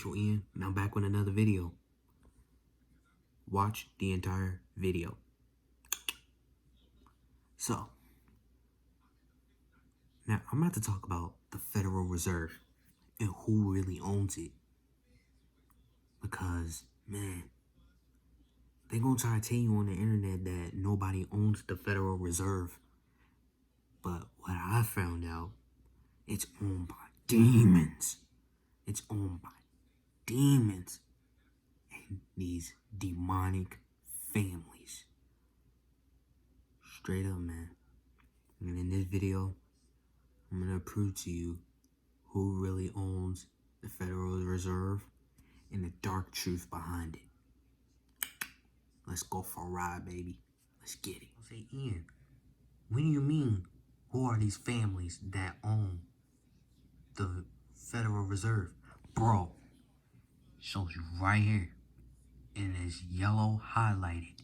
intro in, and I'm back with another video. Watch the entire video. So, now I'm about to talk about the Federal Reserve and who really owns it. Because, man, they gonna try to tell you on the internet that nobody owns the Federal Reserve. But what I found out, it's owned by demons. It's owned by demons and these demonic families. Straight up, man. And in this video, I'm gonna prove to you who really owns the Federal Reserve and the dark truth behind it. Let's go for a ride, baby. Let's get it. I'll say, Ian, what do you mean, who are these families that own the Federal Reserve? Bro, shows you right here. And it's yellow highlighted.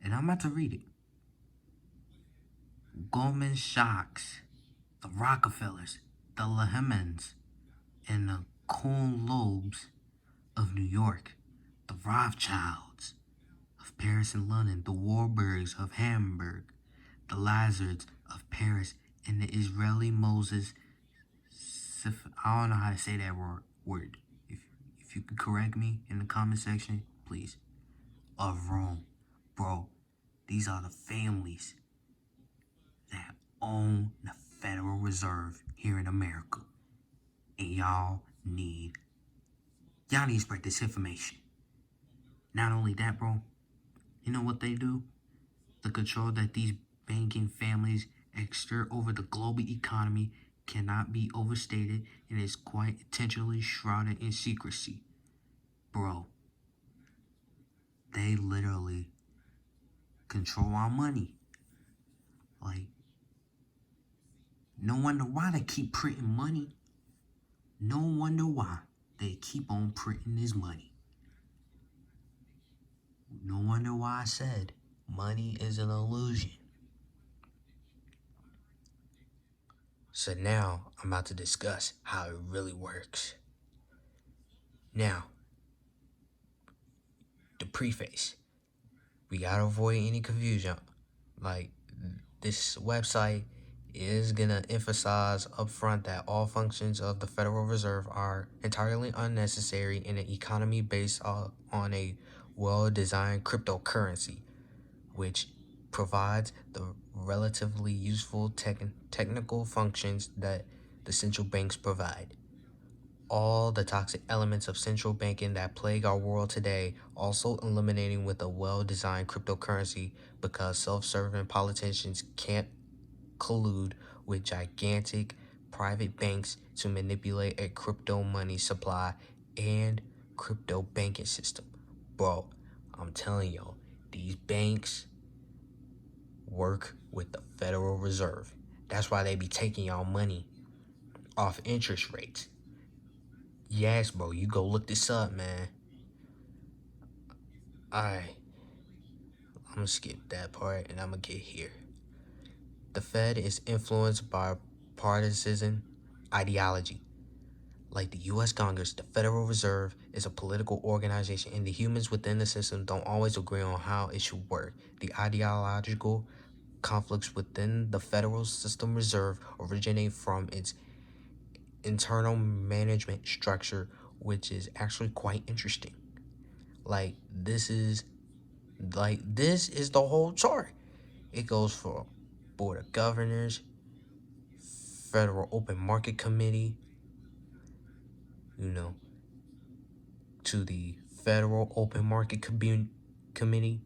And I'm about to read it. Goldman Sachs, the Rockefellers, the Lehmans, and the Kuhn Loebs of New York, the Rothschilds of Paris and London, the Warburgs of Hamburg, the Lazards of Paris, and the Israeli Moses I don't know how to say that word. If you could correct me in the comment section, please. Of Rome. Bro, these are the families that own the Federal Reserve here in America. And y'all need to spread this information. Not only that, bro, you know what they do? The control that these banking families exert over the global economy cannot be overstated and is quite intentionally shrouded in secrecy. Bro, they literally control our money. Like, no wonder why they keep printing money. No wonder why they keep on printing this money. No wonder why I said money is an illusion. So now I'm about to discuss how it really works. Now, the preface. We gotta avoid any confusion. Like, this website is gonna emphasize upfront that all functions of the Federal Reserve are entirely unnecessary in an economy based on a well-designed cryptocurrency, which provides the relatively useful technical functions that the central banks provide. All the toxic elements of central banking that plague our world today also eliminating with a well-designed cryptocurrency, because self-serving politicians can't collude with gigantic private banks to manipulate a crypto money supply and crypto banking system. Bro, I'm telling y'all, these banks work with the Federal Reserve. That's why they be taking y'all money off interest rates. Yes, bro, you go look this up, man. Alright, I'm gonna skip that part and I'm gonna get here. The Fed is influenced by partisan ideology. Like the U.S. Congress, the Federal Reserve is a political organization, and the humans within the system don't always agree on how it should work. The ideological conflicts within the Federal System Reserve originate from its internal management structure, which is actually quite interesting. This is the whole chart. It goes for Board of Governors, Federal Open Market Committee, to the Federal Open Market Committee,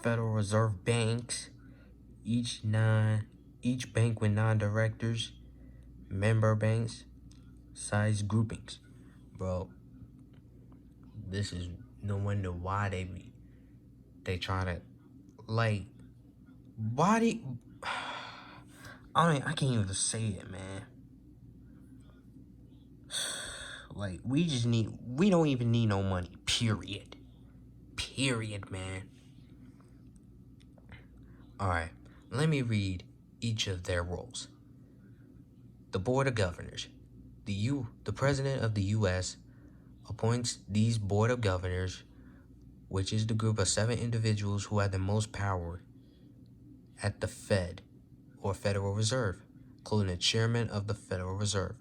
Federal Reserve banks, each bank with 9 directors, member banks, size groupings. Bro, this is no wonder why they try to, I can't even say it, man. We don't even need no money, period. Period, man. Alright, let me read each of their roles. The Board of Governors. The President of the U.S. appoints these board of governors, which is the group of 7 individuals who have the most power at the Fed, or Federal Reserve, including the chairman of the Federal Reserve.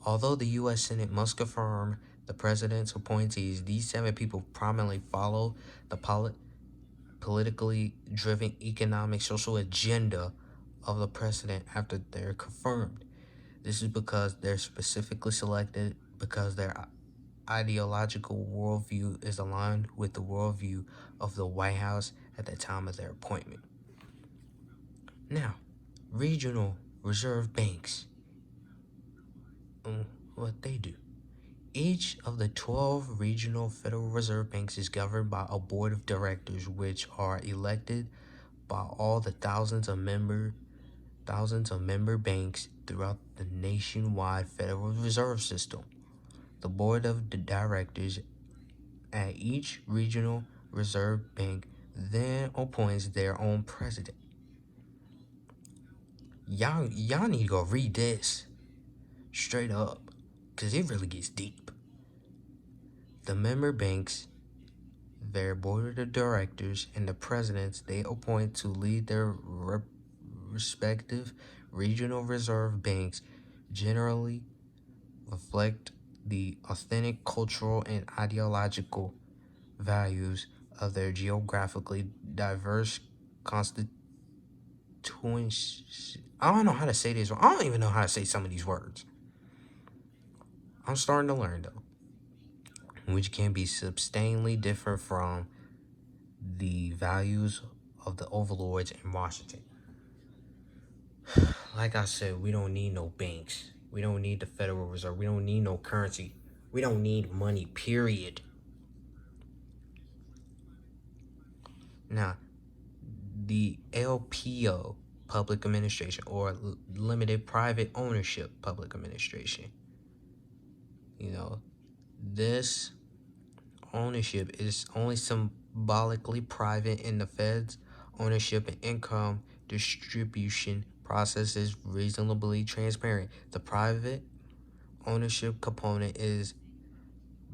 Although the U.S. Senate must confirm the president's appointees, these 7 people prominently follow the politically driven economic social agenda of the president after they're confirmed. This is because they're specifically selected because their ideological worldview is aligned with the worldview of the White House at the time of their appointment. Now, regional reserve banks, what they do. Each of the 12 regional Federal Reserve banks is governed by a board of directors, which are elected by all the thousands of member banks throughout the nationwide Federal Reserve System. The board of directors at each regional reserve bank then appoints their own president. Y'all need to go read this straight up, because it really gets deep. The member banks, their board of directors, and the presidents they appoint to lead their respective regional reserve banks generally reflect the authentic cultural and ideological values of their geographically diverse constituencies. I don't know how to say this. I don't even know how to say some of these words. I'm starting to learn though, which can be substantially different from the values of the overlords in Washington. Like I said, we don't need no banks. We don't need the Federal Reserve. We don't need no currency. We don't need money, period. Now, the LPO, Public Administration, or Limited Private Ownership Public Administration. This ownership is only symbolically private, and the Fed's ownership and income distribution process is reasonably transparent. The private ownership component is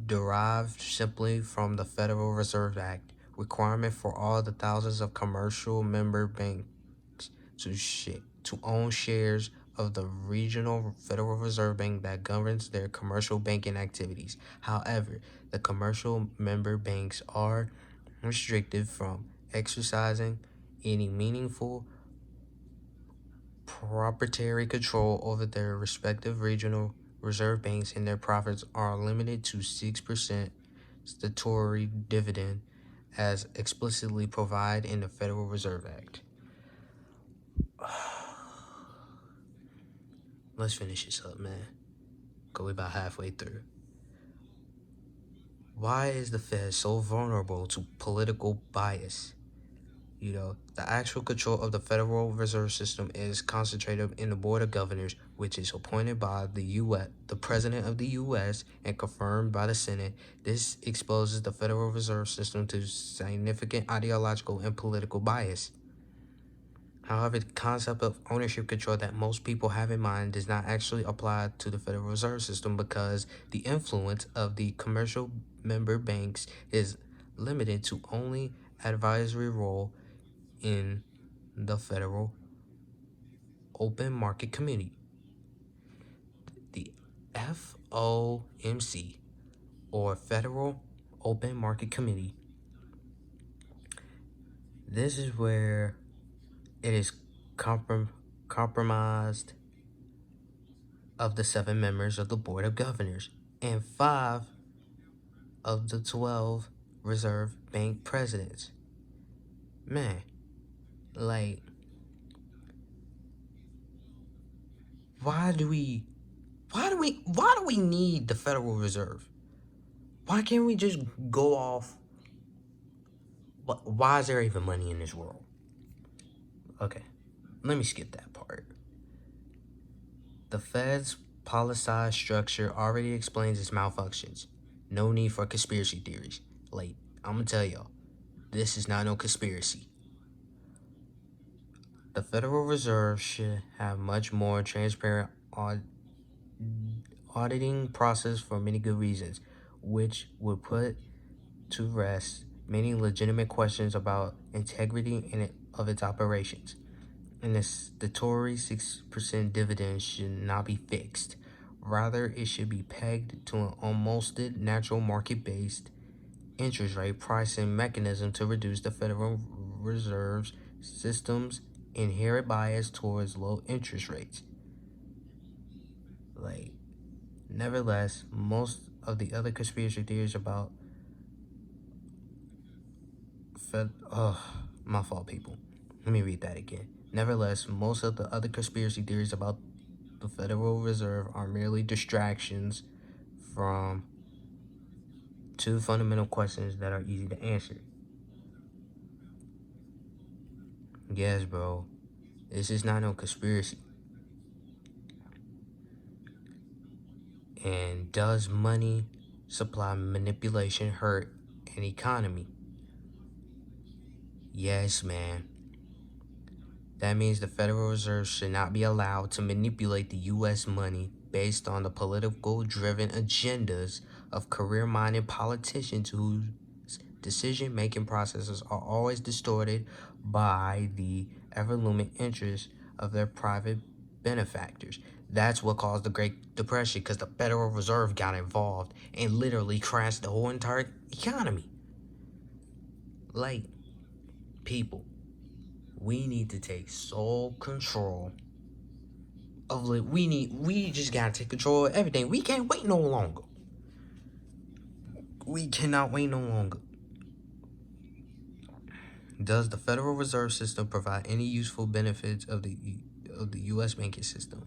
derived simply from the Federal Reserve Act requirement for all the thousands of commercial member banks to own shares of the regional Federal Reserve Bank that governs their commercial banking activities. However, the commercial member banks are restricted from exercising any meaningful proprietary control over their respective regional reserve banks, and their profits are limited to 6% statutory dividend as explicitly provided in the Federal Reserve Act. Let's finish this up, man. Go about halfway through. Why is the Fed so vulnerable to political bias? The actual control of the Federal Reserve System is concentrated in the Board of Governors, which is appointed by the President of the U.S. and confirmed by the Senate. This exposes the Federal Reserve System to significant ideological and political bias. However, the concept of ownership control that most people have in mind does not actually apply to the Federal Reserve System, because the influence of the commercial member banks is limited to only advisory role in the Federal Open Market Committee. The FOMC, or Federal Open Market Committee. This is where it is compromised of the 7 members of the Board of Governors and 5 of the 12 Reserve Bank presidents. Man, like, why do we need the Federal Reserve? Why can't we just go off? Why is there even money in this world? Okay, let me skip that part. The Fed's policy structure already explains its malfunctions. No need for conspiracy theories. Like, I'm gonna tell y'all, this is not no conspiracy. The Federal Reserve should have much more transparent auditing process for many good reasons. which would put to rest many legitimate questions about integrity of its operations. And the statutory 6% dividend should not be fixed. Rather, it should be pegged to an almost natural market-based interest rate pricing mechanism to reduce the Federal Reserve System's inherent bias towards low interest rates. Nevertheless, most of the other conspiracy theories about my fault, people. Let me read that again. Nevertheless, most of the other conspiracy theories about the Federal Reserve are merely distractions from two fundamental questions that are easy to answer. Yes, bro. This is not no conspiracy. And does money supply manipulation hurt an economy? Yes, man. That means the Federal Reserve should not be allowed to manipulate the U.S. money based on the political-driven agendas of career-minded politicians whose decision-making processes are always distorted by the ever-looming interests of their private benefactors. That's what caused the Great Depression, because the Federal Reserve got involved and literally crashed the whole entire economy. People, we need to take sole control of we just gotta take control of everything. We can't wait no longer. We cannot wait no longer. Does the Federal Reserve System provide any useful benefits of the U.S. banking system?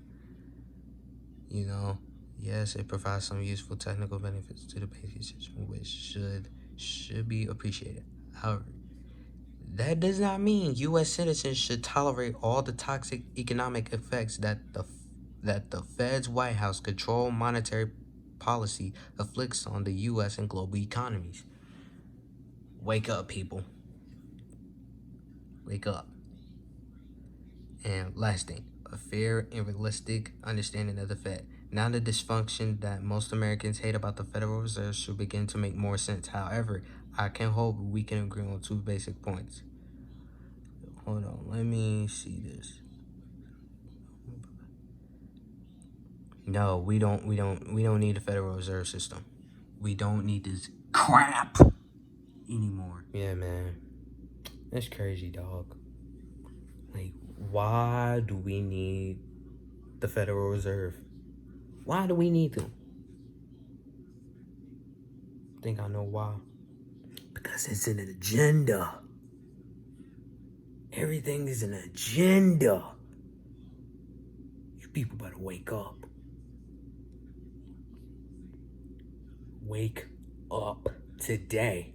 Yes, it provides some useful technical benefits to the banking system, which should be appreciated. However, that does not mean U.S. citizens should tolerate all the toxic economic effects that the Fed's White House controlled monetary policy afflicts on the U.S. and global economies. Wake up, people. Wake up. And last thing, a fair and realistic understanding of the Fed. Now the dysfunction that most Americans hate about the Federal Reserve should begin to make more sense. However, I can hope we can agree on two basic points. Hold on, let me see this. No, we don't need the Federal Reserve System. We don't need this crap anymore. Yeah, man. That's crazy, dog. Why do we need the Federal Reserve? Why do we need them? I think I know why. Because it's an agenda. Everything is an agenda. You people better wake up. Wake up today.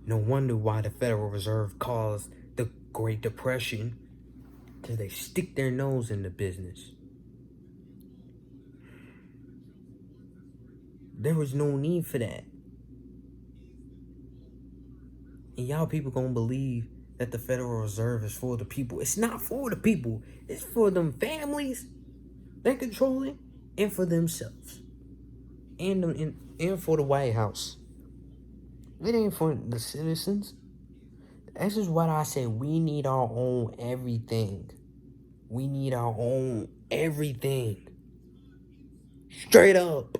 No wonder why the Federal Reserve caused the Great Depression, because they stick their nose in the business. There was no need for that. And y'all people gonna believe that the Federal Reserve is for the people. It's not for the people. It's for them families they control it, and for themselves. And for the White House. It ain't for the citizens. This is what I say. We need our own everything. We need our own everything. Straight up.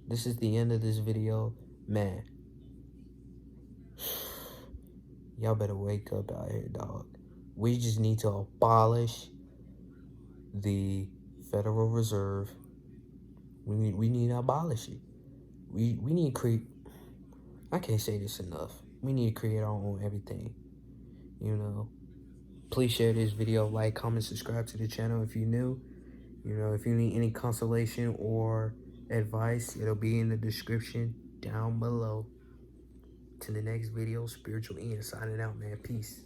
This is the end of this video. Man. Y'all better wake up out here, dog. We just need to abolish the Federal Reserve. We need to abolish it. We need to create... I can't say this enough. We need to create our own everything. Please share this video, like, comment, subscribe to the channel if you're new. If you need any consolation or advice, it'll be in the description down below. To the next video, Spiritual Ian signing out, man. Peace.